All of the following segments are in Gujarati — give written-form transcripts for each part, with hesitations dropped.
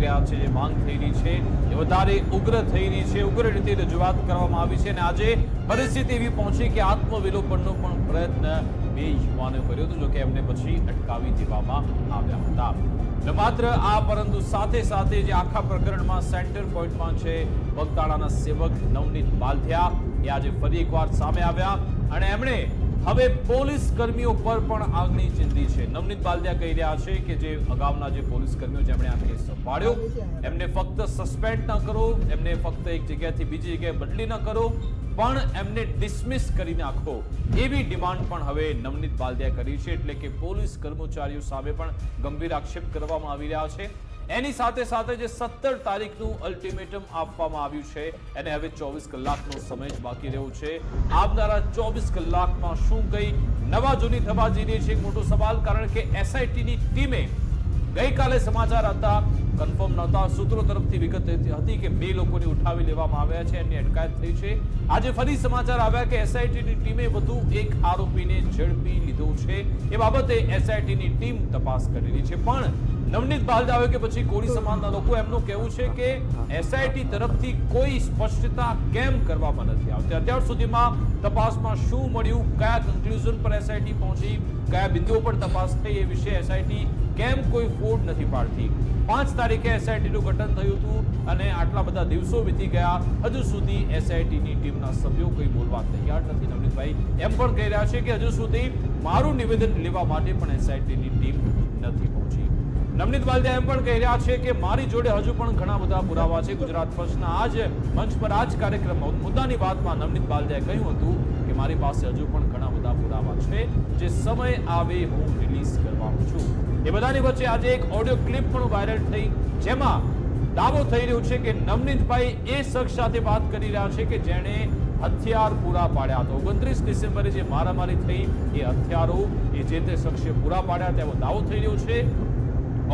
રહ્યા છે, જે માંગ થઈ રહી છે એ વધારે ઉગ્ર થઈ રહી છે, ઉગ્ર રીતે રજૂઆત કરવામાં આવી છે અને આજે પરિસ્થિતિ એવી પહોંચી કે આત્મવિલોપનનો પણ પ્રયત્ન બે યુવાનોએ કર્યો હતો, જોકે એમને પછી અટકાવી દેવામાં આવ્યા હતા। માત્ર આ પરંતુ સાથે સાથે જે આખા પ્રકરણમાં સેન્ટર પોઈન્ટમાં છે બગદાણાના સેવક નવનીત બાલધિયા એ આજે ફરી એકવાર સામે આવ્યા અને એમણે હવે પોલીસ કર્મીઓ પર પણ આગની ચીંધી છે। નવનીત બાલધિયા કહી રહ્યા છે કે જે અગાઉના જે પોલીસ કર્મીઓ જેમણે આ કેસ સંભાળ્યો એમને ફક્ત સસ્પેન્ડ ન કરો, એમને ફક્ત એક જગ્યાએથી બીજી જગ્યાએ બદલી ન કરો, પણ એમને ડિસમિસ કરી નાખો એવી ડિમાન્ડ પણ હવે નવનીત બાલધિયા કરી છે। એટલે કે પોલીસ કર્મચારીઓ સામે પણ ગંભીર આક્ષેપ કરવામાં આવી રહ્યા છે। એની સાથે સાથે જે 17 તારીખનું અલ્ટિમેટમ આપવામાં આવ્યું છે એને હવે 24 કલાકનો સમય જ બાકી રહ્યો છે। આવનારા 24 કલાકમાં શું કઈ નવા જૂની થવા જઈ રહી છે એક મોટો સવાલ, કારણ કે એસઆઈટીની ટીમે ગઈકાલે સમાચાર હતા, કન્ફર્મ નહોતા, સૂત્રો તરફથી વિગત હતી કે 2 લોકોને ઉઠાવી લેવામાં આવ્યા છે, એમની અટકાયત થઈ છે। આજે ફરી સમાચાર આવ્યા કે એસઆઈટીની ટીમે વધુ એક આરોપીને ઝડપી લીધો છે। એ બાબતે એસઆઈટીની ટીમ તપાસ કરી રહી છે। પણ નવનીત બાલધિયા કે પછી કોળી સમાજના લોકો એમનું કહેવું છે કે એસઆઈટી તરફથી કોઈ સ્પષ્ટતા કેમ કરવામાં નથી આવતી। અત્યાર સુધીમાં તપાસમાં શું મળ્યું, કયા કન્ક્લુઝન પર એસઆઈટી પહોંચી, કયા બિંદુઓ પર તપાસ થઈ એ વિશે એસઆઈટી કેમ કોઈ ફોડ નથી પાડતી। 5 તારીખે એસઆઈટીનું ગઠન થયું હતું અને આટલા બધા દિવસો વીતી ગયા, હજુ સુધી એસઆઈટીની ટીમના સભ્યો કોઈ બોલવા તૈયાર નથી। નવનીતભાઈ એમ પણ કહી રહ્યા છે કે હજુ સુધી મારું નિવેદન લેવા માટે પણ એસઆઈટીની ટીમ નથી પહોંચી। નવનીત બાલધિયા એમ પણ કહી રહ્યા છે કે મારી જોડે હજુ પણ ઘણા બધા પુરાવા છે। ગુજરાત ફર્સ્ટના આ જ મંચ પર આ જ કાર્યક્રમમાં મુદ્દાની વાતમાં નવનીત બાલધિયાએ કહ્યું હતું કે મારી પાસે હજુ પણ ઘણા બધા પુરાવા છે, જે સમય આવે હું રિલીઝ કરવાનો છું। એ બધાની વચ્ચે આજે એક ઓડિયો ક્લિપ પણ વાયરલ થઈ, જેમાં દાવો થઈ રહ્યો છે કે નવનીતભાઈ એ શખ્સ સાથે વાત કરી રહ્યા છે કે જેણે હથિયાર પૂરા પાડ્યા હતા। 29 ડિસેમ્બરે જે મારામારી થઈ એ હથિયારો એ જે તે શખ્સે પૂરા પાડ્યા તેવો દાવો થઈ રહ્યો છે।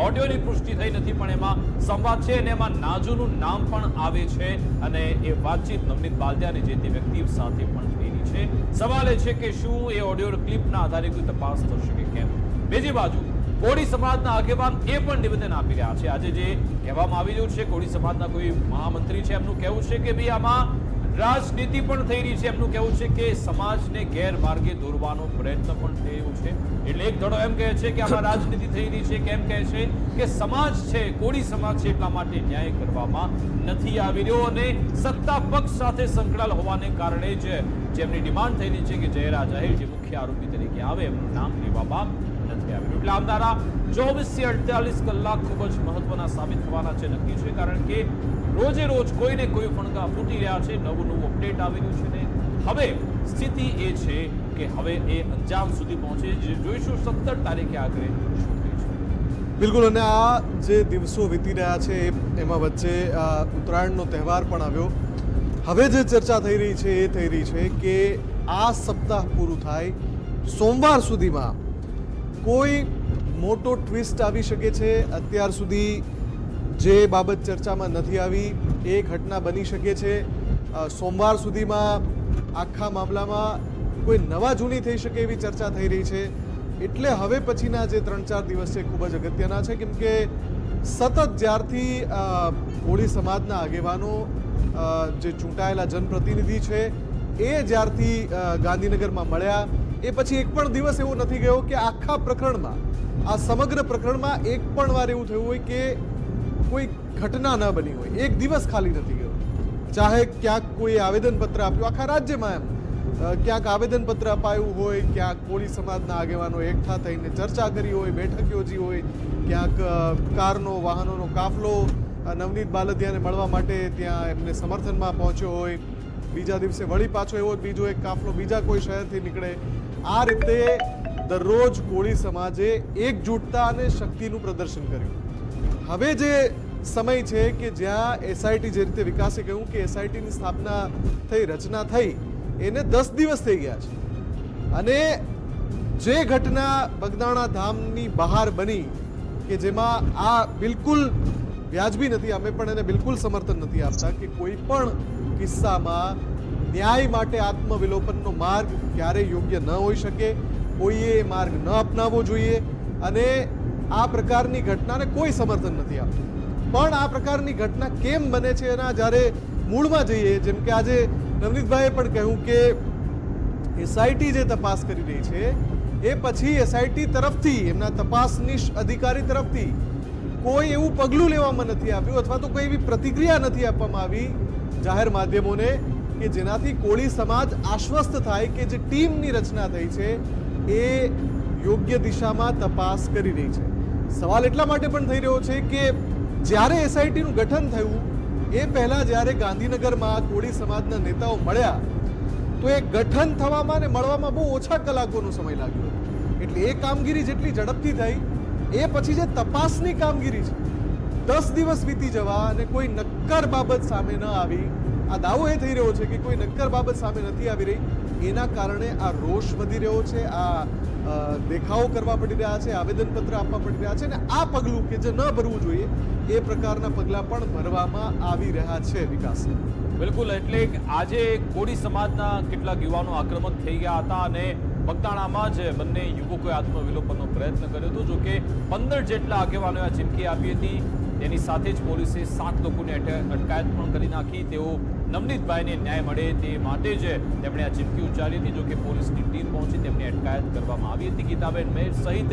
ઓડિયોની પુષ્ટિ થઈ નથી, પણ એમાં સંવાદ છે અને એમાં નાજુનું નામ પણ આવે છે અને એ વાતચીત નવનીત બાલધિયાની જે તે વ્યક્તિ સાથે પણ થયેલી છે। સવાલ એ છે કે શું એ ઓડિયો ક્લિપના આધારે કોઈ તપાસ થશે કે કેમ। બીજી બાજુ કોળી સમાજના આગેવાન એ પણ નિવેદન આપી રહ્યા છે। આજે જે કહેવામાં આવી રહ્યું છે કોળી સમાજના કોઈ મહામંત્રી છે, એમનું કહેવું છે કે ભાઈ આમાં રાજનીતિ પણ થઈ રહી છે। એમનું કહેવું છે કે સમાજને ગેરમાર્ગે દોરવાનો પ્રયત્ન પણ થઈ રહ્યો છે। એટલે એક ધડો એમ કહે છે કે આમાં રાજનીતિ થઈ રહી છે, કેમ કહે છે કે સમાજ છે, કોળી સમાજ છે, એટલા માટે ન્યાય કરવામાં નથી આવી રહ્યો અને સત્તા પક્ષ સાથે સંકળાયેલ હોવાને કારણે જ જેમની ડિમાન્ડ થઈ રહી છે કે જયરાજ આહિર જે મુખ્ય આરોપી તરીકે આવે એમનું નામ લેવામાં નથી આવ્યું। એટલે આવનારા 24 થી 48 કલાક ખૂબ જ મહત્વના સાબિત થવાના છે, નક્કી છે, કારણ કે રોજે રોજ કોઈને કોઈ ફણગા ફૂટી રહ્યા છે, નવું અપડેટ આવી રહ્યું છે ને હવે સ્થિતિ એ છે કે હવે એ અંજામ સુધી પહોંચે, જે જોઈશું 17 તારીખે આગળ શું થાય છે। બિલકુલ, અને આ જે દિવસો વીતી રહ્યા છે એમાં વચ્ચે ઉત્તરાયણનો તહેવાર પણ આવ્યો। હવે જે ચર્ચા થઈ રહી છે એ થઈ રહી છે કે આ સપ્તાહ પૂરું થાય સોમવાર સુધીમાં કોઈ મોટો ટ્વિસ્ટ આવી શકે છે। અત્યાર સુધી જે બાબત ચર્ચામાં નથી આવી એ ઘટના બની શકે છે। સોમવાર સુધીમાં આખા મામલામાં કોઈ નવા જૂની થઈ શકે એવી ચર્ચા થઈ રહી છે। એટલે હવે પછીના જે 3-4 દિવસ છે ખૂબ જ અગત્યના છે, કેમ કે સતત જ્યારથી કોળી સમાજના આગેવાનો જે ચૂંટાયેલા જનપ્રતિનિધિ છે એ જ્યારથી ગાંધીનગરમાં મળ્યા એ પછી એક પણ દિવસ એવો નથી ગયો કે આખા પ્રકરણમાં, આ સમગ્ર પ્રકરણમાં એક પણ વાર એવું થયું હોય કે કોઈ ઘટના ન બની હોય। એક દિવસ ખાલી નથી ગયો, ચાહે ક્યાંક કોઈ આવેદનપત્ર આપ્યું, આખા રાજ્યમાં એમ ક્યાંક આવેદનપત્ર અપાયું હોય, ક્યાંક કોળી સમાજના આગેવાનો એકઠા થઈને ચર્ચા કરી હોય, બેઠક યોજી હોય, ક્યાંક કારનો વાહનોનો કાફલો નવનીત બાલધિયાને મળવા માટે ત્યાં એમને સમર્થનમાં પહોંચ્યો હોય, બીજા દિવસે વળી પાછો એવો બીજો એક કાફલો બીજા કોઈ શહેરથી નીકળે। આ રીતે દરરોજ કોળી સમાજે એકજૂટતા અને શક્તિનું પ્રદર્શન કર્યું। હવે જે સમય છે કે જ્યાં એસઆઈટી જે રીતે વિકાસે કહ્યું કે એસઆઈટીની સ્થાપના થઈ, રચના થઈ, એને 10 દિવસ થઈ ગયા છે અને જે ઘટના બગદાણા ધામની બહાર બની કે જેમાં આ બિલકુલ વ્યાજબી નથી, અમે પણ એને બિલકુલ સમર્થન નથી આપતા કે કોઈ પણ કિસ્સામાં ન્યાય માટે આત્મવિલોપનનો માર્ગ ક્યારેય યોગ્ય ન હોઈ શકે, કોઈએ એ માર્ગ ન અપનાવવો જોઈએ અને આ પ્રકારની ઘટનાને કોઈ સમર્થન નથી આપતું। પણ આ પ્રકારની ઘટના કેમ બને છે એના જ્યારે મૂળમાં જઈએ, જેમ કે આજે નવનીતભાઈએ પણ કહ્યું કે એસઆઈટી જે તપાસ કરી રહી છે એ પછી એસઆઈટી તરફથી એમના તપાસનીશ અધિકારી તરફથી કોઈ એવું પગલું લેવામાં નથી આવ્યું અથવા તો કોઈ એવી પ્રતિક્રિયા નથી આપવામાં આવી જાહેર માધ્યમોને કે જેનાથી કોળી સમાજ આશ્વસ્ત થાય કે જે ટીમની રચના થઈ છે એ યોગ્ય દિશામાં તપાસ કરી રહી છે. સવાલ એટલા માટે પણ થઈ રહ્યો છે કે જ્યારે એસઆઈટીનું ગઠન થયું એ પહેલા જ્યારે ગાંધીનગરમાં કોળી સમાજના નેતાઓ મળ્યા તો એ ગઠન થવામાં ને મળવામાં બહુ ઓછા કલાકોનો સમય લાગ્યો. એટલે એ કામગીરી જેટલી ઝડપથી થઈ એ પછી જે તપાસની કામગીરી છે 10 દિવસ વીતી જવા અને કોઈ નક્કર બાબત સામે ન આવી, આ દાવો એ થઈ રહ્યો છે કે કોઈ નક્કર બાબત સામે નથી આવી રહી, એના કારણે આ રોષ વધી રહ્યો છે, આ દેખાવો કરવા પડી રહ્યા છે, આવેદનપત્ર આપવા પડી રહ્યા છે અને આ પગલું કે જે ન ભરવું જોઈએ એ પ્રકારના પગલાં પણ ભરવામાં આવી રહ્યા છે. વિકાસ બિલકુલ, એટલે આજે કોળી સમાજના કેટલાક યુવાનો આક્રમક થઈ ગયા હતા અને બગદાણામાં જ બંને યુવકોએ આત્મવિલોપનનો પ્રયત્ન કર્યો હતો. જોકે 15 જેટલા આગેવાનોએ આ ચીમકી આપી હતી. તેની સાથે જ પોલીસે 7 લોકોની અટકાયત પણ કરી નાખી. તેઓ નવનીતભાઈને ન્યાય મળે તે માટે જ તેમણે આ ચીમકી ઉચ્ચારી હતી. જોકે પોલીસની ટીમ પહોંચી તેમની અટકાયત કરવામાં આવી હતી. ગીતાબેન મેર સહિત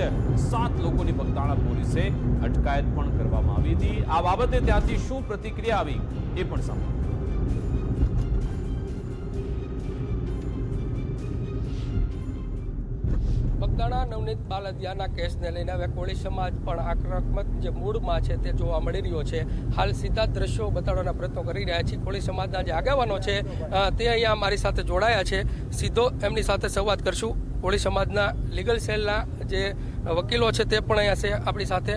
7 લોકોની બગદાણા પોલીસે અટકાયત પણ કરવામાં આવી હતી. આ બાબતે ત્યાંથી શું પ્રતિક્રિયા આવી એ પણ સાંભળો. બગદાણા નવનીત બાલદિયાના કેસને લઈને હવે કોળી સમાજ પણ આક્રમક જે મૂડમાં છે તે જોવા મળી રહ્યો છે. હાલ સીધા દ્રશ્યો બતાડવાના પ્રયત્નો કરી રહ્યા છીએ. કોળી સમાજના જે આગેવાનો છે તે અહીંયા મારી સાથે જોડાયા છે. સીધો એમની સાથે સંવાદ કરશું. કોળી સમાજના લીગલ સેલના જે વકીલો છે તે પણ અહીંયા છે આપણી સાથે.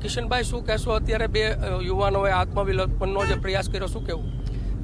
કિશનભાઈ, શું કહેશો? અત્યારે બે યુવાનોએ આત્મવિલોપનનો જે પ્રયાસ કર્યો, શું કહેવું?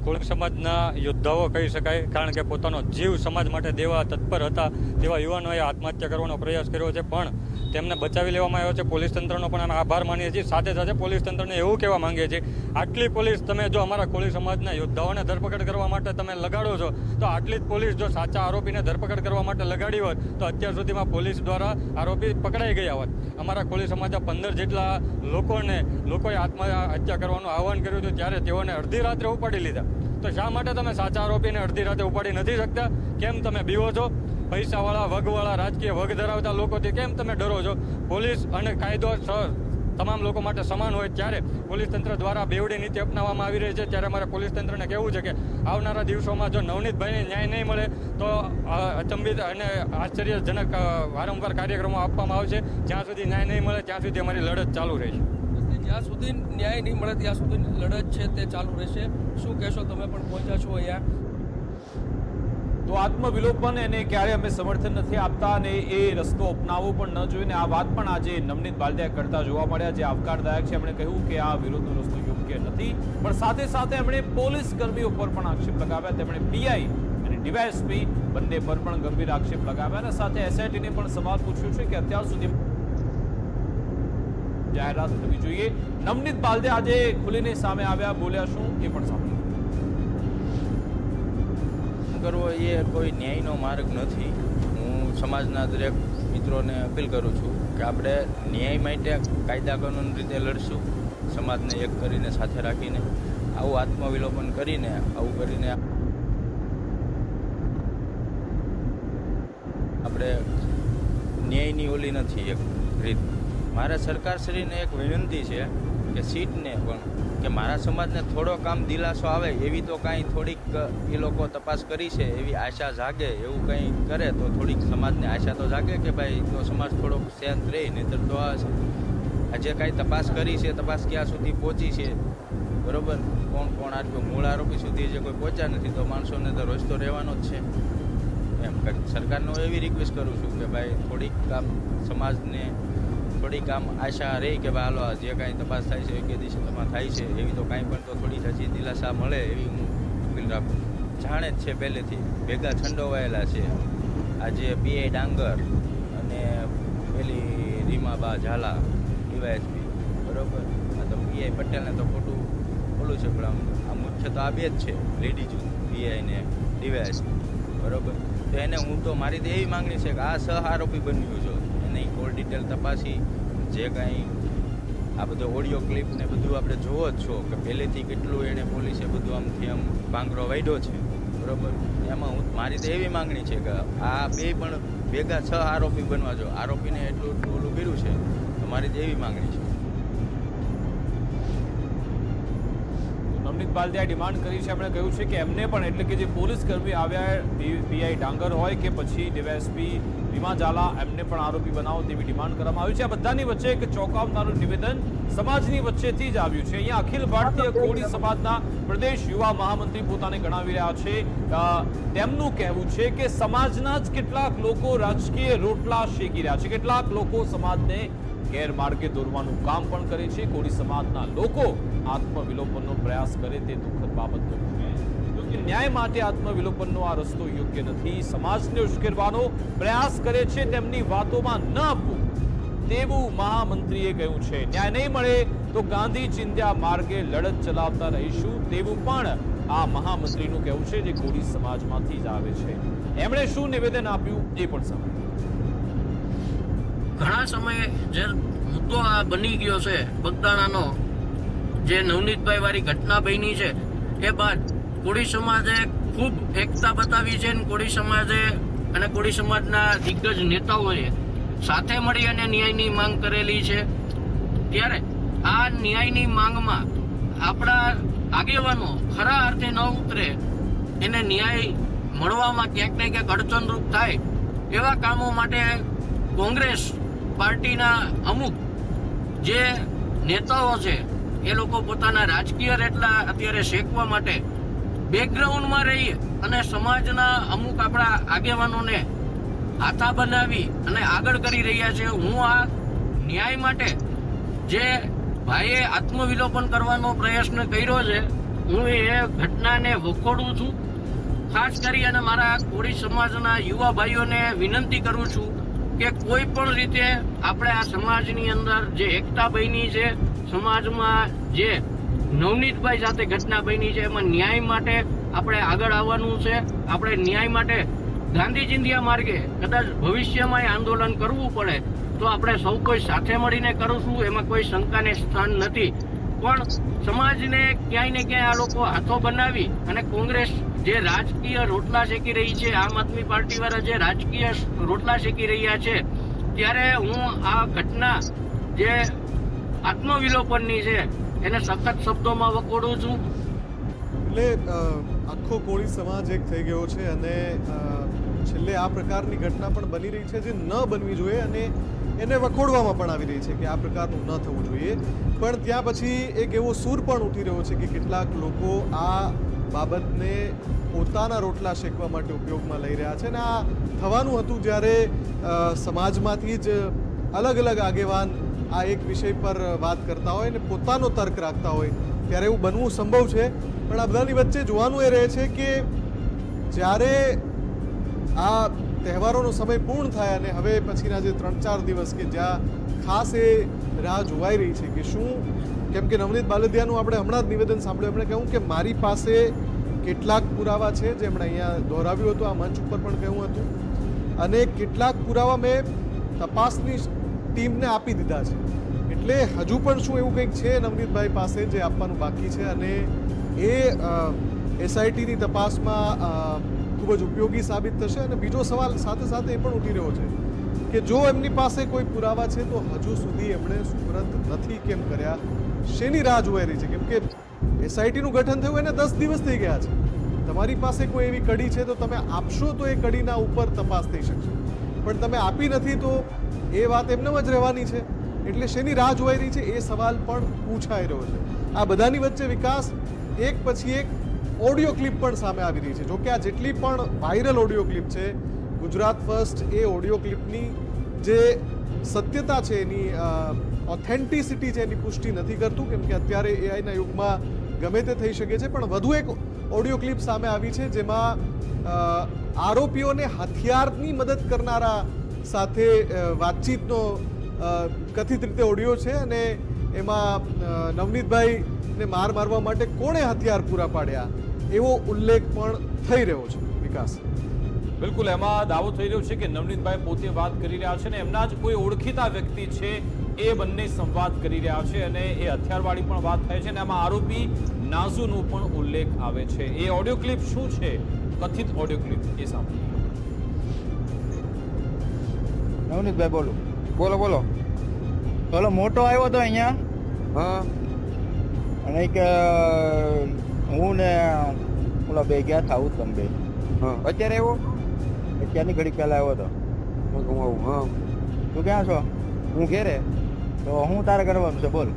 કોળી સમાજના યોદ્ધાઓ કહી શકાય, કારણ કે પોતાનો જીવ સમાજ માટે દેવા તત્પર હતા તેવા યુવાનોએ આત્મહત્યા કરવાનો પ્રયાસ કર્યો છે, પણ તેમને બચાવી લેવામાં આવ્યો છે. પોલીસ તંત્રનો પણ અમે આભાર માનીએ છીએ. સાથે સાથે પોલીસ તંત્રને એવું કહેવા માંગીએ છીએ, આટલી પોલીસ તમે જો અમારા કોળી સમાજના યોદ્ધાઓને ધરપકડ કરવા માટે તમે લગાડો છો તો આટલી જ પોલીસ જો સાચા આરોપીને ધરપકડ કરવા માટે લગાડી હોત તો અત્યાર સુધીમાં પોલીસ દ્વારા આરોપી પકડાઈ ગયા હોત. અમારા કોળી સમાજના 15 જેટલા લોકોએ આત્મહત્યા કરવાનું આહવાન કર્યું હતું, ત્યારે તેઓને અડધી રાત્રે ઉપાડી લીધા. તો શા માટે તમે સાચા આરોપીને અડધી રાતે ઉપાડી નથી શકતા? કેમ તમે બીવો છો? પૈસાવાળા, વગવાળા, રાજકીય વગ ધરાવતા લોકોથી કેમ તમે ડરો છો? પોલીસ અને કાયદો તમામ લોકો માટે સમાન હોય ત્યારે પોલીસ તંત્ર દ્વારા બેવડી નીતિ અપનાવવામાં આવી રહી છે. ત્યારે અમારે પોલીસ તંત્રને કહેવું છે કે આવનારા દિવસોમાં જો નવનીતભાઈને ન્યાય નહીં મળે તો અચંબિત અને આશ્ચર્યજનક વારંવાર કાર્યક્રમો આપવામાં આવશે. જ્યાં સુધી ન્યાય નહીં મળે ત્યાં સુધી અમારી લડત ચાલુ રહેશે. જ્યાં સુધી ન્યાય નહીં મળે ત્યાં સુધી લડત છે તે ચાલુ રહેશે. શું કહેશો? તમે પણ પહોંચ્યા છો અહીંયા. તો આત્મવિલોપન એને ક્યારે અમે સમર્થન નથી આપતા અને એ રસ્તો અપનાવવો પણ ન જોઈએ. આ વાત પણ આજે નવનીત બાલદિયા કરતા જોવા મળ્યા, જે આવકારદાયક છે. એમણે કહ્યું કે આ વિરોધનો રસ્તો યોગ્ય નથી, પણ સાથે સાથે એમણે પોલીસ કર્મીઓ પર પણ આક્ષેપ લગાવ્યા. તેમણે પીઆઈ અને ડીવાયએસપી બંને પર પણ ગંભીર આક્ષેપ લગાવ્યા અને સાથે એસઆઈટીને પણ સવાલ પૂછ્યો છે કે અત્યાર સુધી જાહેરાત થવી જોઈએ. નવનીત બાલદિયા આજે ખુલીને સામે આવ્યા, બોલ્યા શું એ પણ સાંભળ્યું. કરવો એ કોઈ ન્યાયનો માર્ગ નથી. હું સમાજના દરેક મિત્રોને અપીલ કરું છું કે આપણે ન્યાય માટે કાયદા કાનૂન રીતે લડશું, સમાજને એક કરીને સાથે રાખીને. આવું આત્મવિલોપન કરીને આવું કરીને આપણે ન્યાયની ઓલી નથી એક રીત. મારે સરકારશ્રીને એક વિનંતી છે કે સીટને પણ કે મારા સમાજને થોડો કામ દિલાસો આવે એવી તો કાંઈ થોડીક એ લોકો તપાસ કરી છે એવી આશા જાગે, એવું કંઈ કરે તો થોડીક સમાજને આશા તો જાગે કે ભાઈ તો સમાજ થોડોક શાંત રહે. નહીંતર તો આજે કાંઈ તપાસ કરી છે, તપાસ ક્યાં સુધી પહોંચી છે, બરાબર, કોણ આટલું મૂળ આરોપી સુધી જે કોઈ પહોંચ્યા નથી તો માણસોને તો રોજ તો રહેવાનો જ છે. એમ સરકારને હું એવી રિક્વેસ્ટ કરું છું કે ભાઈ થોડીક કામ સમાજને થોડીક આમ આશા રહી કે ભાઈ હાલો જે કાંઈ તપાસ થાય છે કે દિવસે તમારે થાય છે એવી તો કાંઈ પણ તો થોડી હજી દિલાસા મળે એવી હું અપીલ રાખું. જાણે જ છે પહેલેથી ભેગા છંડોવાયેલા છે. આજે પીઆઈ ડાંગર અને પેલી રીમાબા ઝાલા ડીવાયએસપી, બરાબર, આ તો પીઆઈ પટેલને તો ખોટું બોલું છે, પણ આ મુખ્ય તો આ બે જ છે, લેડીઝ પીઆઈ ને ડીવાયએસપી, બરાબર. તો એને હું તો મારી તો એવી માંગણી છે કે આ સહ આરોપી બન્યું છો, એની કોલ ડિટેલ તપાસી જે કાંઈ આ બધો ઓડિયો ક્લિપ ને બધું આપણે જોવો જ છો કે પહેલેથી કેટલું એણે પોલીસે બધું આમથી આમ ભાંગરો વાઢ્યો છે, બરોબર. એમાં મારી તો એવી માંગણી છે કે આ બે પણ ભેગા 6 આરોપી બનવા જો, આરોપીને એટલું ઓલું કર્યું છે તો મારી તો એવી માંગણી છે. નવનીત બાલદિયાએ ડિમાન્ડ કરી છે, એમણે કહ્યું છે કે એમને પણ એટલે કે જે પોલીસ કર્મી આવ્યા પીઆઈ ડાંગર હોય કે પછી ડીવાયએસપી રીમા ઝાલા, એમને પણ આરોપી બનાવો તેવી ડિમાન્ડ કરવામાં આવી છે. આ બધાની વચ્ચે એક ચોંકાવનારું નિવેદન સમાજની વચ્ચેથી જ આવ્યું છે. અહીંયા અખિલ ભારતીય કોળી સમાજના પ્રદેશ યુવા મહામંત્રી પોતાને ગણાવી રહ્યા છે. તેમનું કહેવું છે કે સમાજના જ કેટલાક લોકો રાજકીય રોટલા શેકી રહ્યા છે, કેટલાક લોકો સમાજને ગેરમાર્ગે દોરવાનું કામ પણ કરે છે. કોળી સમાજના લોકો આત્મવિલોપનનો પ્રયાસ કરે તે દુઃખદ બાબત છે. જોકે ન્યાય માટે આત્મવિલોપનનો આ રસ્તો યોગ્ય નથી. સમાજને ઉશ્કેરવાનો પ્રયાસ કરે છે, તેમની વાતોમાં ન આપવું તેવું મહામંત્રીએ કહ્યું છે. ન્યાય નહીં મળે તો ગાંધી ચિંધ્યા માર્ગે લડત ચલાવતા રહીશું તેવું પણ આ મહામંત્રીનું કહેવું છે, જે કોળી સમાજમાંથી જ આવે છે. એમણે શું નિવેદન આપ્યું એ પણ સાંભળ્યું. ઘણા સમયે જે મુદ્દો આ બની ગયો છે બગદાણાનો, જે નવનીતભાઈ વાળી ઘટના બની છે, એ બાદ કોળી સમાજે ખૂબ એકતા બતાવી છે. કોળી સમાજે અને કોળી સમાજના દિગ્ગજ નેતાઓએ સાથે મળી અને ન્યાયની માંગ કરેલી છે. ત્યારે આ ન્યાયની માંગમાં આપણા આગેવાનો ખરા અર્થે ન ઉતરે, એને ન્યાય મળવામાં ક્યાંક ને ક્યાંક અડચણરૂપ થાય, એવા કામો માટે કોંગ્રેસ પાર્ટીના અમુક જે નેતાઓ છે એ લોકો પોતાના રાજકીય રેટલા અત્યારે શેકવા માટે બેકગ્રાઉન્ડમાં રહી અને સમાજના અમુક આપણા આગેવાનોને હાથા બનાવી અને આગળ કરી રહ્યા છે. હું આ ન્યાય માટે જે ભાઈએ આત્મવિલોપન કરવાનો પ્રયત્ન કર્યો છે, હું એ ઘટનાને વખોડું છું. ખાસ કરી અને મારા કોળી સમાજના યુવા ભાઈઓને વિનંતી કરું છું કે કોઈ પણ રીતે આપણે આ સમાજની અંદર જે એકતા બની છે, સમાજમાં જે નવનીતભાઈ સાથે ઘટના બની છે, એમાં ન્યાય માટે આપણે આગળ આવવાનું છે. આપણે ન્યાય માટે ગાંધી ચિંધ્યા માર્ગે કદાચ ભવિષ્યમાં આંદોલન કરવું પડે તો આપણે સૌ કોઈ સાથે મળીને કરશું, એમાં કોઈ શંકાને સ્થાન નથી. પણ સમાજને ક્યાંય ને ક્યાંય આ લોકો હાથો બનાવી અને કોંગ્રેસ જે રાજકીય રોટલા શેકી રહી છે, આમ આદમી પાર્ટી વાળા જે રાજકીય રોટલા શેકી રહ્યા છે, ત્યારે હું આ ઘટના જે આત્મવિલોપનની છે એને સખત શબ્દોમાં વખોડું છું. એટલે આખો કોળી સમાજ એક થઈ ગયો છે અને છેલ્લે આ પ્રકારની ઘટના પણ બની રહી છે જે ન બનવી જોઈએ અને એને વખોડવામાં પણ આવી રહી છે કે આ પ્રકારનું ન થવું જોઈએ. પણ ત્યાં પછી એક એવો સૂર પણ ઉઠી રહ્યો છે કે કેટલાક લોકો આ બાબતને પોતાના રોટલા શેકવા માટે ઉપયોગમાં લઈ રહ્યા છે. અને આ થવાનું હતું જ્યારે સમાજમાંથી જ અલગ અલગ આગેવાન આ એક વિષય પર વાત કરતા હોય અને પોતાનો તર્ક રાખતા હોય ત્યારે એવું બનવું સંભવ છે. પણ આ બધાની વચ્ચે જોવાનું એ રહે છે કે જ્યારે આ તહેવારોનો સમય પૂર્ણ થાય અને હવે પછીના જે 3-4 દિવસ કે જ્યાં ખાસ એ રાહ જોવાઈ રહી છે કે શું, કેમ કે નવનીત બાલદિયાનું આપણે હમણાં જ નિવેદન સાંભળ્યું, એમણે કહ્યું કે મારી પાસે કેટલાક પુરાવા છે, જે એમણે અહીંયા દોહરાવ્યું હતું, આ મંચ ઉપર પણ કહ્યું હતું, અને કેટલાક પુરાવા મેં તપાસની ટીમને આપી દીધા છે. એટલે હજુ પણ શું એવું કંઈક છે નવનીતભાઈ પાસે જે આપવાનું બાકી છે અને એ એસઆઈટીની તપાસમાં ખૂબ જ ઉપયોગી સાબિત થશે. અને બીજો સવાલ સાથે સાથે એ પણ ઉઠી રહ્યો છે કે જો એમની પાસે કોઈ પુરાવા છે તો હજુ સુધી એમણે સુપરત નથી કેમ કર્યા, શેની રાહ જોવાઈ રહી છે? કેમ કે એસઆઈટીનું ગઠન થયું એને 10 દિવસ થઈ ગયા છે. તમારી પાસે કોઈ એવી કડી છે તો તમે આપશો તો એ કડીના ઉપર તપાસ થઈ શકશે, પણ તમે આપી નથી તો એ વાત એમને જ રહેવાની છે. એટલે શેની રાહ જોવાઈ રહી છે એ સવાલ પણ પૂછાઈ રહ્યો છે. આ બધાની વચ્ચે વિકાસ એક પછી એક ઓડિયો ક્લિપ પણ સામે આવી રહી છે. જોકે આ જેટલી પણ વાયરલ ઓડિયો ક્લિપ છે, ગુજરાત ફર્સ્ટ એ ઓડિયો ક્લિપની જે સત્યતા છે, એની ઓથેન્ટિસિટી છે, એની પુષ્ટિ નથી કરતું, કેમ કે અત્યારે એઆઈના યુગમાં ગમે તે થઈ શકે છે. પણ વધુ એક ઓડિયો ક્લિપ સામે આવી છે જેમાં આરોપીઓને હથિયારની મદદ કરનારા સાથે વાતચીતનો કથિત રીતે ઓડિયો છે અને એમાં નવનીતભાઈને મારવા માટે કોણે હથિયાર પૂરા પાડ્યા એવો ઉલ્લેખ પણ થઈ રહ્યો છે. વિકાસ, બિલકુલ, એમાં દાવો થઈ રહ્યો છે કે નવનીતભાઈ પોતે વાત કરી રહ્યા છે ને એમના જ કોઈ ઓળખીતા વ્યક્તિ છે એ બંને સંવાદ કરી રહ્યા છે અને એ હથિયારવાળી પણ વાત થાય છે અને આમાં આરોપી નાઝુનો પણ ઉલ્લેખ આવે છે. એ ઓડિયો ક્લિપ શું છે, કથિત ઓડિયો ક્લિપ, એ સાંભળીએ. નવનીતભાઈ બોલો બોલો બોલો પેલો મોટો આવ્યો હતો અહીંયા હા અને કે હું ને ઓલા બે ગયા હતા ઉત્તમ બે હા અત્યારે આવ્યો અત્યારની ઘડી પહેલા આવ્યો હતો હું આવું હા તું ક્યાં છો હું ઘેરે તો હું તારે કરવાનું છે બોલ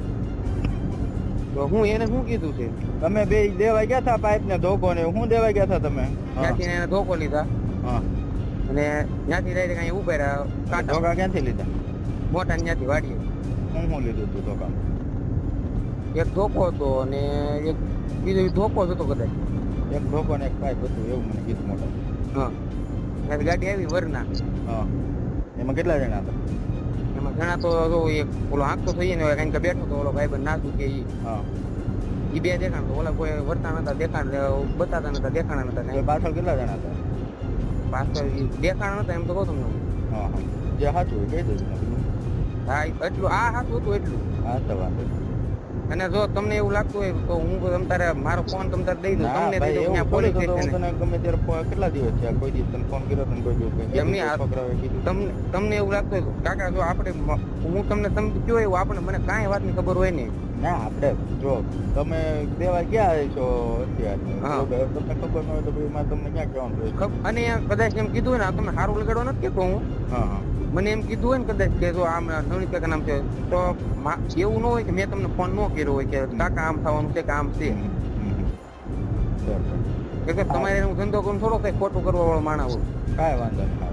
તો હું એને શું કીધું છે તમે બે દેવા ગયા હતા પાઇપ ને ધોકો ને હું દેવા ગયા હતા તમે ત્યાંથી એને ધોકો લીધા હા અને ત્યાંથી ડાયરેક્ટ અહીં ઉભા રહ્યા કાંટા ધોકા ક્યાંથી લીધા મોટા ત્યાંથી વાડીએ હું લીધું હતું ધોકા એક ધોકો હતો અને એક બીજો ધોકો જ હતો કદાચ એક ધોકો ને એક પાઇપ હતું એવું મને કીધું મોટા હા ત્યારે ગાડી આવી વરના હા એમાં કેટલા જણા હતા એમાં ઘણા તો એક ઓલો આંખ તો થઈ ને કારણ કે બેઠો તો ઓલો ભાઈ નાખું કે હા એ બે દેખાણ તો ઓલા કોઈ વર્તા નતા દેખાણ બતાતા નતા દેખાણા નતા પાછળ કેટલા જણા હતા પાછળ દેખાણ નતા એમ તો કહું તમને હા હા જે સાચું કહી દઉં હા એટલું આ સાચું હતું એટલું હા તો વાંધો અને જો તમને એવું લાગતું હોય તો હું તમ તારે મારો ફોન તમ તારે દઈ દઉં તમને દઈ દઉં ત્યાં પોલીસ સ્ટેશન તને ગમે ત્યારે કેટલા દિવસ છે કોઈ દિવસ તને ફોન કર્યો તને કોઈ દિવસ તમને એવું લાગતું હોય કાકા જો આપણે હું તમને તમે કયો એવું આપણે મને કાંઈ વાતની ખબર હોય નહીં ના આપણે જો તમે દેવા ગયા છો અત્યારે તમને ખબર ન હોય તો ભાઈ તમને ક્યાં કહેવાનું અને કદાચ એમ કીધું હોય ને તમને સારું લગાડવા નથી કહેતો હું હા હા મને એમ કીધું હોય ને કદાચ કે જો આમ નવનીત કાકા નામ છે તો એવું ન હોય કે મેં તમને ફોન ન કર્યો હોય કે કાકા આમ થવાનું છે કે આમ છે કે તમારે હું ધંધો કરું થોડો કઈ ખોટું કરવા વાળો માણસ હોય કાંઈ વાંધો નહીં